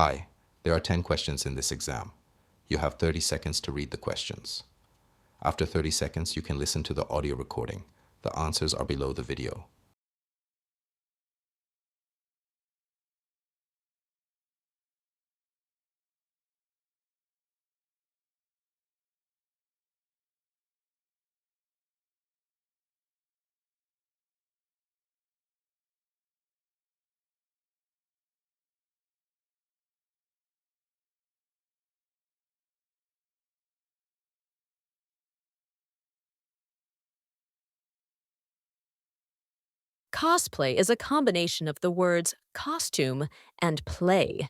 Hi, there are 10 questions in this exam. You have 30 seconds to read the questions. After 30 seconds, you can listen to the audio recording. The answers are below the video. Cosplay is a combination of the words costume and play.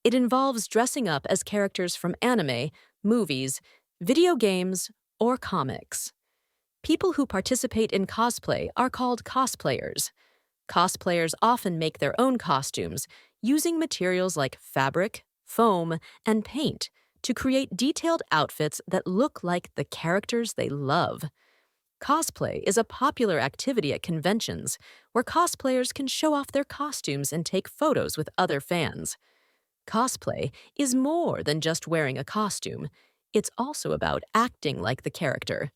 It involves dressing up as characters from anime, movies, video games, or comics. People who participate in cosplay are called cosplayers. Cosplayers often make their own costumes using materials like fabric, foam, and paint to create detailed outfits that look like the characters they love. Cosplay is a popular activity at conventions where cosplayers can show off their costumes and take photos with other fans. Cosplay is more than just wearing a costume, it's also about acting like the character.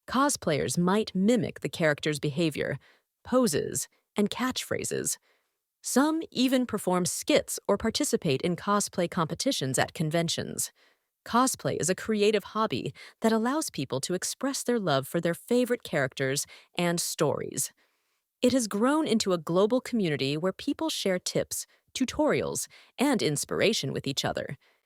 Cosplayers might mimic the character's behavior, poses, and catchphrases. Some even perform skits or participate in cosplay competitions at conventions. Cosplay is a creative hobby that allows people to express their love for their favorite characters and stories. It has grown into a global community where people share tips, tutorials, and inspiration with each other.